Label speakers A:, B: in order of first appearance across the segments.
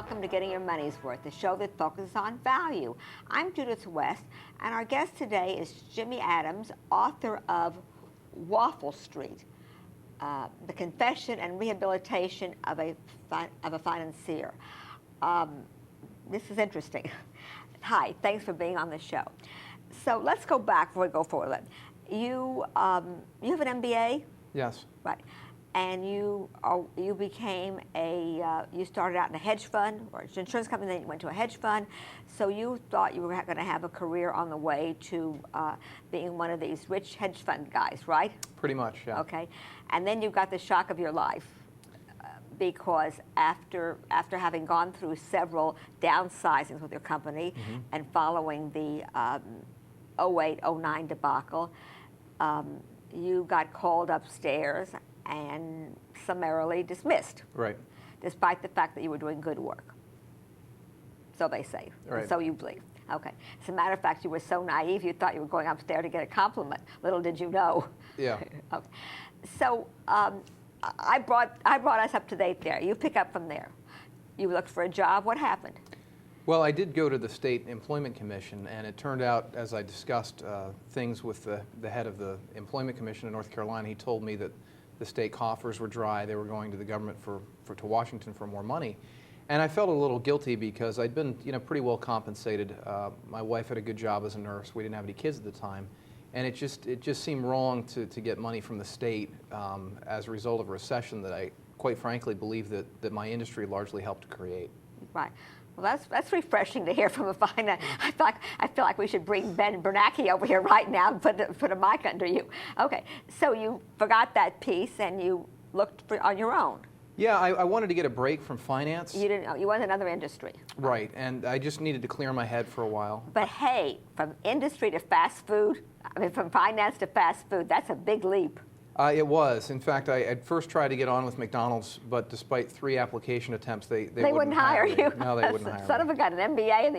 A: welcome to Getting Your Money's Worth, the show that focuses on value. I'm Judith West, and our guest today is Jimmy Adams, author of Waffle Street, The Confession and Rehabilitation of a Financier. This is interesting. Hi, thanks for being on the show. So let's go back before we go forward. You have an MBA?
B: Yes.
A: Right. And you became you started out in a hedge fund or an insurance company, then you went to a hedge fund. So you thought you were going to have a career on the way to being one of these rich hedge fund guys, right?
B: Pretty much, yeah.
A: Okay. And then you got the shock of your life because after having gone through several downsizings with your company and following the 08-09 debacle, you got called upstairs and summarily dismissed.
B: Right.
A: Despite the fact that you were doing good work. So they say.
B: Right.
A: And so you believe. Okay. As a matter of fact, you were so naive, you thought you were going upstairs to get a compliment. Little did you know.
B: Yeah.
A: Okay. So I brought us up to date there. You pick up from there. You looked for a job. What happened?
B: Well, I did go to the State Employment Commission, and it turned out, as I discussed things with the head of the Employment Commission in North Carolina, he told me that the state coffers were dry. They were going to the government to Washington for more money. And I felt a little guilty because I'd been pretty well compensated. My wife had a good job as a nurse. We didn't have any kids at the time. And it just seemed wrong to get money from the state as a result of a recession that I, quite frankly, believe that my industry largely helped create.
A: Right. Well, that's refreshing to hear from a finance. I feel like we should bring Ben Bernanke over here right now and put a mic under you. Okay, so you forgot that piece and you looked on your own.
B: Yeah, I wanted to get a break from finance.
A: You wanted another industry.
B: Right, and I just needed to clear my head for a while.
A: But hey, from industry to fast food, from finance to fast food, that's a big leap.
B: It was. In fact, I first tried to get on with McDonald's, but despite 3 application attempts, they wouldn't hire
A: you.
B: No, they wouldn't hire me.
A: Son of a gun, an MBA, and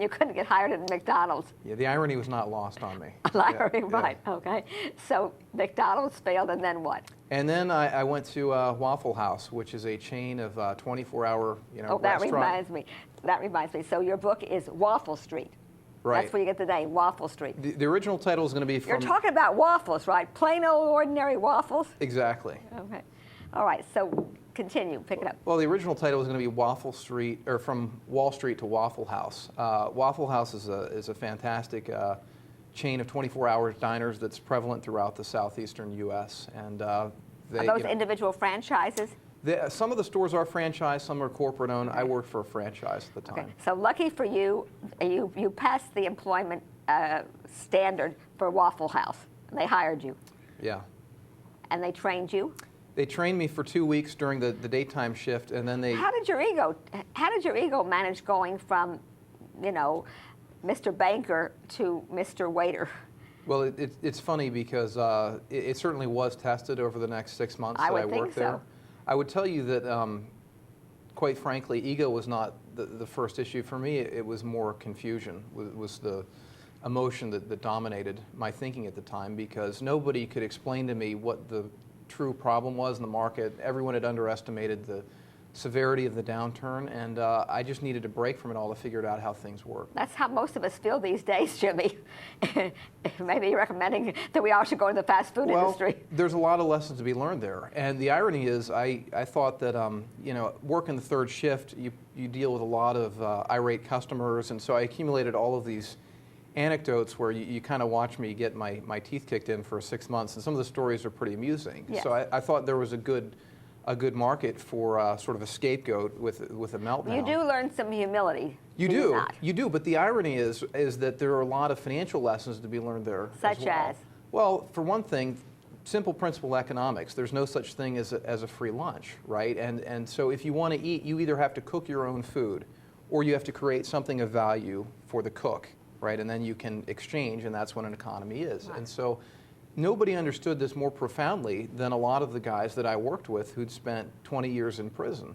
A: you couldn't get hired at McDonald's.
B: Yeah, the irony was not lost on me.
A: Right, okay. So McDonald's failed, and then what?
B: And then I went to Waffle House, which is a chain of 24-hour
A: that
B: restaurant.
A: That reminds me. So your book is Waffle Street.
B: Right.
A: That's where you get the name, Waffle Street.
B: The original title is going to be from...
A: You're talking about waffles, right? Plain old ordinary waffles?
B: Exactly.
A: Okay. All right, so continue, pick it up.
B: Well, the original title was going to be Waffle Street, or From Wall Street to Waffle House. Waffle House is a fantastic chain of 24-hour diners that's prevalent throughout the southeastern U.S. And
A: are those individual franchises?
B: Some of the stores are franchised, some are corporate owned. I worked for a franchise at the time.
A: Okay. So lucky for you, you passed the employment standard for Waffle House. And they hired you.
B: Yeah.
A: And they trained you?
B: They trained me for 2 weeks during the daytime shift, and then they...
A: How did your ego manage going from, Mr. Banker to Mr. Waiter?
B: Well, it's funny because it certainly was tested over the next 6 months that I worked there. I would tell you that, quite frankly, ego was not the first issue for me. It was more confusion, was the emotion that dominated my thinking at the time, because nobody could explain to me what the true problem was in the market. Everyone had underestimated the severity of the downturn, and I just needed a break from it all to figure out how things work.
A: That's how most of us feel these days, Jimmy. Maybe you're recommending that we all should go into the fast food industry.
B: There's a lot of lessons to be learned there, and the irony is I thought that working the third shift, you deal with a lot of irate customers, and so I accumulated all of these anecdotes where you kind of watch me get my teeth kicked in for 6 months, and some of the stories are pretty amusing.
A: Yes.
B: So I thought there was a good market for sort of a scapegoat with a meltdown.
A: You do learn some humility.
B: You do. But the irony is that there are a lot of financial lessons to be learned there.
A: Such as?
B: Well, for one thing, simple principle economics. There's no such thing as a free lunch, right? And so if you want to eat, you either have to cook your own food, or you have to create something of value for the cook, right? And then you can exchange, and that's what an economy is.
A: Right.
B: And so nobody understood this more profoundly than a lot of the guys that I worked with who'd spent 20 years in prison.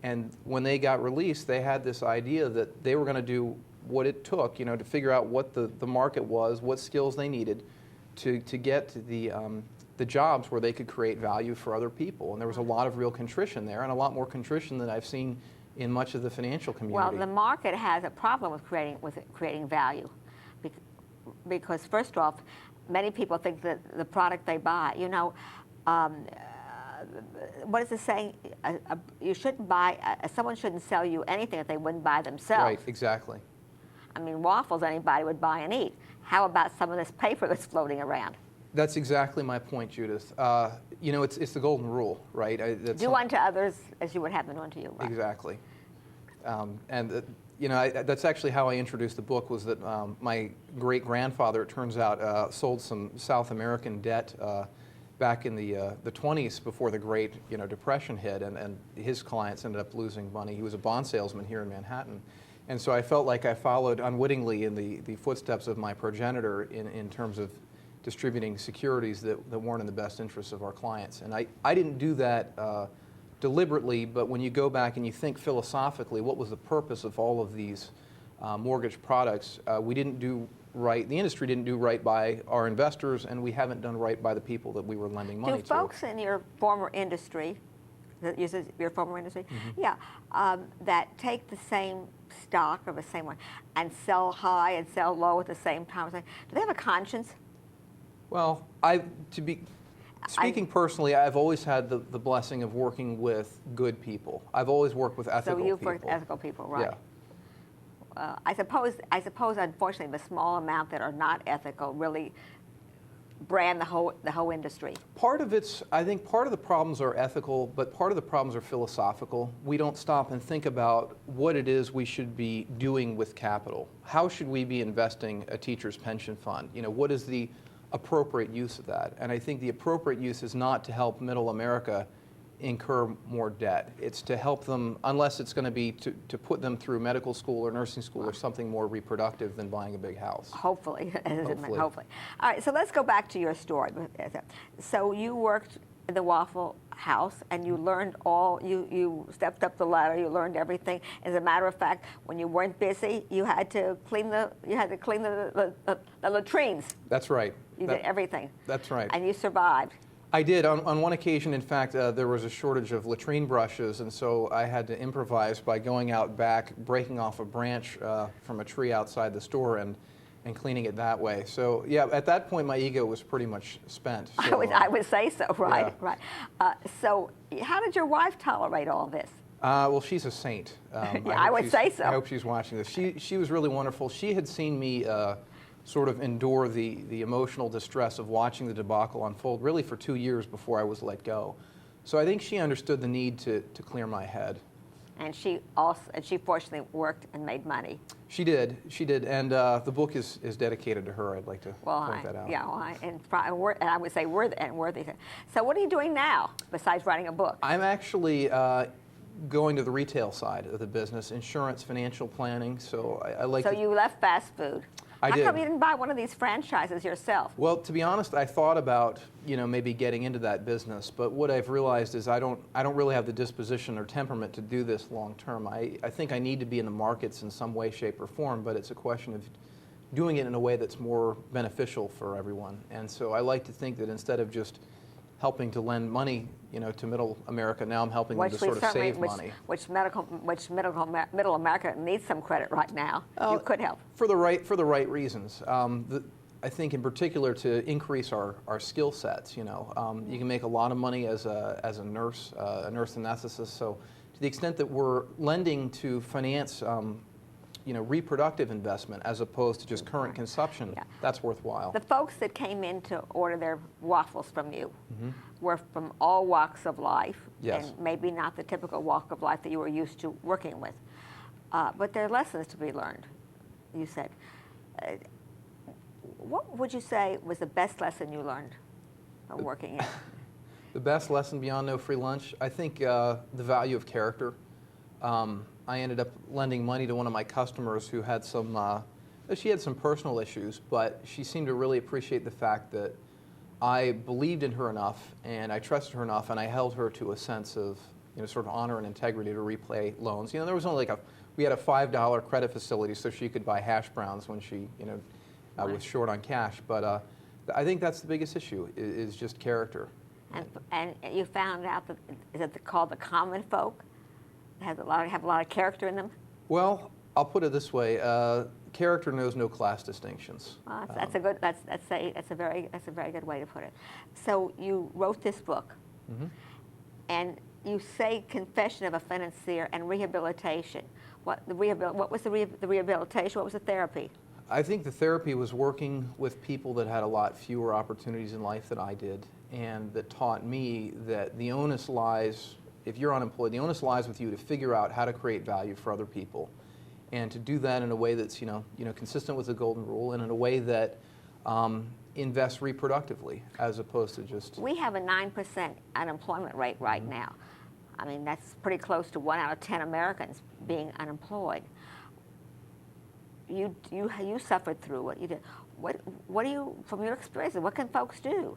B: And when they got released, they had this idea that they were going to do what it took, to figure out what the market was, what skills they needed to get to the jobs where they could create value for other people. And there was a lot of real contrition there, and a lot more contrition than I've seen in much of the financial community.
A: Well, the market has a problem with creating value, because first off, many people think that the product they buy, what is the saying? You shouldn't buy. Someone shouldn't sell you anything that they wouldn't buy themselves.
B: Right, exactly.
A: I mean, waffles anybody would buy and eat. How about some of this paper that's floating around?
B: That's exactly my point, Judith. It's the golden rule, right?
A: Do unto others as you would have them done to you. Right?
B: Exactly. That's actually how I introduced the book, was that my great-grandfather, it turns out, sold some South American debt back in the 20s before the Great Depression hit, and his clients ended up losing money. He was a bond salesman here in Manhattan. And so I felt like I followed unwittingly in the footsteps of my progenitor in terms of distributing securities that weren't in the best interests of our clients. And I didn't do that deliberately, but when you go back and you think philosophically, what was the purpose of all of these mortgage products? We didn't do right, the industry didn't do right by our investors, and we haven't done right by the people that we were lending money to.
A: Do folks in your former industry,
B: Mm-hmm.
A: yeah, that take the same stock or the same one and sell high and sell low at the same time, do they have a conscience?
B: Well, speaking personally, I've always had the blessing of working with good people. I've always worked with ethical people.
A: So you've worked with ethical people, right?
B: Yeah.
A: I suppose, unfortunately, the small amount that are not ethical really brand the whole industry.
B: I think part of the problems are ethical, but part of the problems are philosophical. We don't stop and think about what it is we should be doing with capital. How should we be investing a teacher's pension fund? What is the appropriate use of that? And I think the appropriate use is not to help middle America incur more debt. It's to help them, unless it's going to be to put them through medical school or nursing school or something more reproductive than buying a big house.
A: Hopefully. All right, so let's go back to your story. So you worked in the Waffle House and you learned you stepped up the ladder, you learned everything. As a matter of fact, when you weren't busy, you had to clean the latrines.
B: That's right.
A: You did everything.
B: That's right.
A: And you survived.
B: I did. On one occasion, in fact, there was a shortage of latrine brushes, and so I had to improvise by going out back, breaking off a branch from a tree outside the store and cleaning it that way. So, yeah, at that point, my ego was pretty much spent. So,
A: I would say so, right?
B: Yeah.
A: Right. So how did your wife tolerate all this?
B: Well, she's a saint.
A: I would say so.
B: I hope she's watching this. She was really wonderful. She had seen me sort of endure the emotional distress of watching the debacle unfold really for 2 years before I was let go. So I think she understood the need to clear my head.
A: And she fortunately worked and made money.
B: She did, and the book is dedicated to her. I'd like to point that out.
A: Yeah, and I would say worthy. So what are you doing now besides writing a book?
B: I'm actually going to the retail side of the business, insurance, financial planning. So I like.
A: So you left fast food.
B: I did.
A: How come you didn't buy one of these franchises yourself?
B: Well, to be honest, I thought about maybe getting into that business, but what I've realized is I don't really have the disposition or temperament to do this long term. I think I need to be in the markets in some way, shape, or form, but it's a question of doing it in a way that's more beneficial for everyone. And so I like to think that instead of just helping to lend money, to middle America, now I'm helping them to sort of save money.
A: Which middle America needs some credit right now. You could help
B: for the right reasons. I think in particular to increase our skill sets. You can make a lot of money as a nurse anesthetist. So to the extent that we're lending to finance reproductive investment as opposed to just current consumption, that's worthwhile.
A: The folks that came in to order their waffles from you were from all walks of life, and maybe not the typical walk of life that you were used to working with. But there are lessons to be learned, you said. What would you say was the best lesson you learned from working in?
B: The best lesson beyond no free lunch? I think the value of character. I ended up lending money to one of my customers who had she had some personal issues, but she seemed to really appreciate the fact that I believed in her enough and I trusted her enough and I held her to a sense of sort of honor and integrity to repay loans. There was only we had a $5 credit facility so she could buy hash browns when she was short on cash. But I think that's the biggest issue is just character.
A: And you found out that, is it called the common folk? have a lot of character in them?
B: Well, I'll put it this way: character knows no class distinctions.
A: That's a very good way to put it. So you wrote this book, and you say confession of a financier and rehabilitation. What was the rehabilitation? What was the therapy?
B: I think the therapy was working with people that had a lot fewer opportunities in life than I did, and that taught me that the onus lies, if you're unemployed, the onus lies with you to figure out how to create value for other people, and to do that in a way that's consistent with the golden rule, and in a way that invests reproductively as opposed to just.
A: We have a 9% unemployment rate right now. I mean, that's pretty close to 1 out of 10 Americans being unemployed. You suffered through it. You did. What do you, from your experience, what can folks do?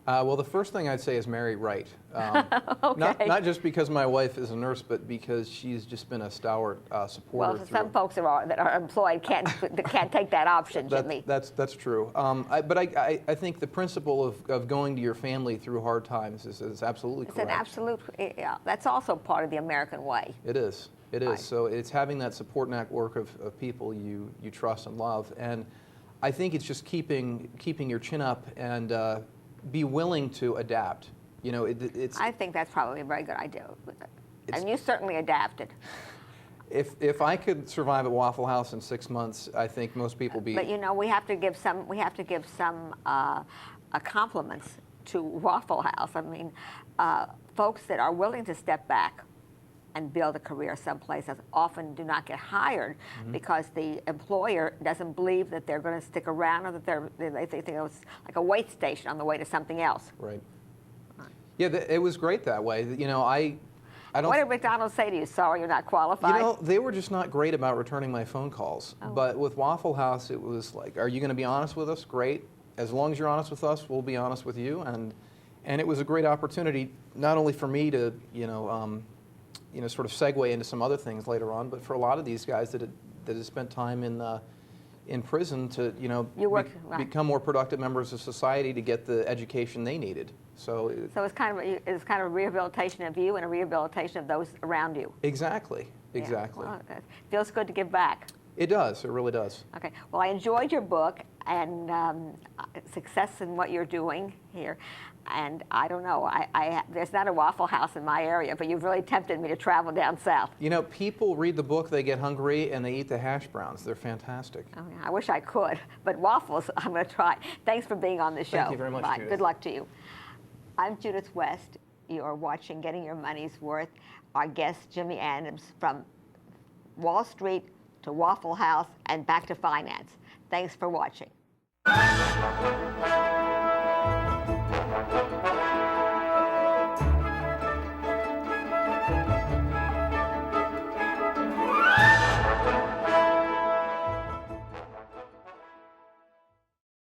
B: Well, the first thing I'd say is marry right.
A: Okay.
B: Not just because my wife is a nurse, but because she's just been a stalwart supporter.
A: Well, some folks that are employed can't take that option, Jimmy.
B: That's true. But I think the principle of going to your family through hard times is absolutely correct.
A: It's an absolute. Yeah, that's also part of the American way.
B: It is. It is. Right. So it's having that support network of people you trust and love, and I think it's just keeping your chin up and be willing to adapt.
A: I think that's probably a very good idea, and you certainly adapted.
B: If I could survive at Waffle House in 6 months, I think most people be.
A: But we have to give some compliments to Waffle House. I mean, folks that are willing to step back and build a career someplace else often do not get hired because the employer doesn't believe that they're going to stick around, or that they think it's like a wait station on the way to something else.
B: Right. Yeah, it was great that way. I don't.
A: What did McDonald say to you? Sorry, you're not qualified.
B: They were just not great about returning my phone calls.
A: Oh.
B: But with Waffle House, it was like, are you going to be honest with us? Great. As long as you're honest with us, we'll be honest with you. And it was a great opportunity, not only for me to sort of segue into some other things later on, but for a lot of these guys that had spent time in prison to become more productive members of society, to get the education they needed. So
A: it's kind of a rehabilitation of you and a rehabilitation of those around you.
B: Exactly.
A: Yeah. Well, it feels good to give back.
B: It does. It really does.
A: Okay. Well, I enjoyed your book and success in what you're doing here. And I don't know, there's not a Waffle House in my area, but you've really tempted me to travel down south.
B: People read the book, they get hungry, and they eat the hash browns. They're fantastic.
A: Oh, yeah, I wish I could, but waffles, I'm going to try. Thanks for being on the show.
B: Thank you very much,
A: Bye.
B: Judith.
A: Good luck to you. I'm Judith West. You are watching Getting Your Money's Worth. Our guest, Jimmy Adams, from Wall Street to Waffle House and back to finance. Thanks for watching.